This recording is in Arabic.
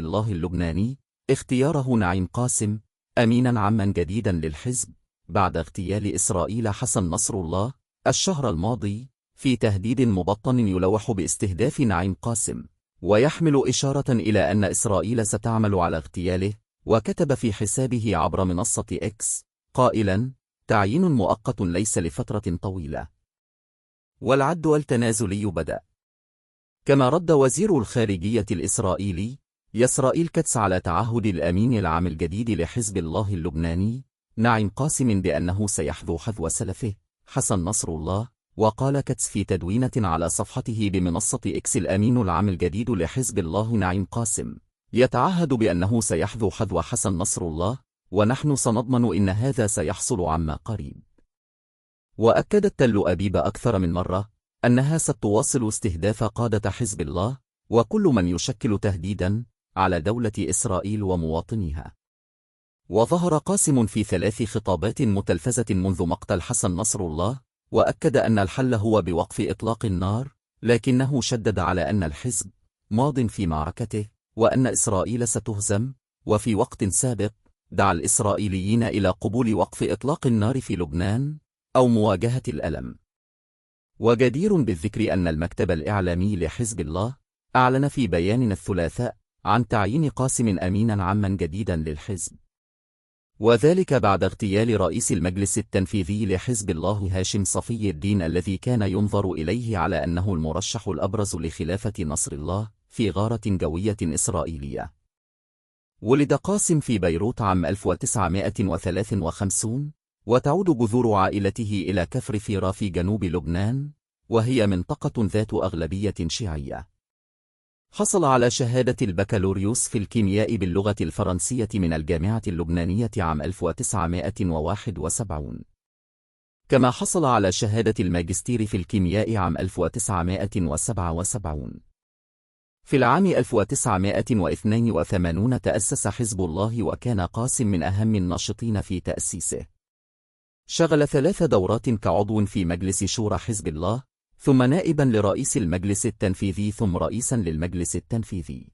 الله اللبناني اختياره نعيم قاسم أمينا عاما جديدا للحزب بعد اغتيال إسرائيل حسن نصر الله الشهر الماضي في تهديد مبطن يلوح باستهداف نعيم قاسم، ويحمل إشارة إلى أن إسرائيل ستعمل على اغتياله. وكتب في حسابه عبر منصة إكس قائلا: تعيين مؤقت ليس لفترة طويلة، والعد التنازلي بدأ. كما رد وزير الخارجية الإسرائيلي إسرائيل كاتس على تعهد الأمين العام الجديد لحزب الله اللبناني نعيم قاسم بأنه سيحذو حذو سلفه حسن نصر الله. وقال كاتس في تدوينة على صفحته بمنصة إكس: الأمين العام الجديد لحزب الله نعيم قاسم يتعهد بأنه سيحذو حذو حسن نصر الله، ونحن سنضمن إن هذا سيحصل عما قريب. وأكدت تل أبيب أكثر من مرة أنها ستواصل استهداف قادة حزب الله وكل من يشكل تهديدا على دولة إسرائيل ومواطنيها. وظهر قاسم في 3 خطابات متلفزة منذ مقتل حسن نصر الله، وأكد أن الحل هو بوقف إطلاق النار، لكنه شدد على أن الحزب ماض في معركته وأن إسرائيل ستهزم. وفي وقت سابق دعا الإسرائيليين إلى قبول وقف إطلاق النار في لبنان أو مواجهة الألم. وجدير بالذكر أن المكتب الإعلامي لحزب الله أعلن في بيان الثلاثاء عن تعيين قاسم أمينا عاما جديدا للحزب، وذلك بعد اغتيال رئيس المجلس التنفيذي لحزب الله هاشم صفي الدين الذي كان ينظر إليه على أنه المرشح الأبرز لخلافة نصر الله في غارة جوية إسرائيلية. ولد قاسم في بيروت عام 1953، وتعود جذور عائلته إلى كفر فيرا في جنوب لبنان، وهي منطقة ذات أغلبية شيعية. حصل على شهادة البكالوريوس في الكيمياء باللغة الفرنسية من الجامعة اللبنانية عام 1971، كما حصل على شهادة الماجستير في الكيمياء عام 1977. في العام 1982 تأسس حزب الله، وكان قاسم من أهم الناشطين في تأسيسه. شغل 3 دورات كعضو في مجلس شورى حزب الله، ثم نائبا لرئيس المجلس التنفيذي، ثم رئيسا للمجلس التنفيذي.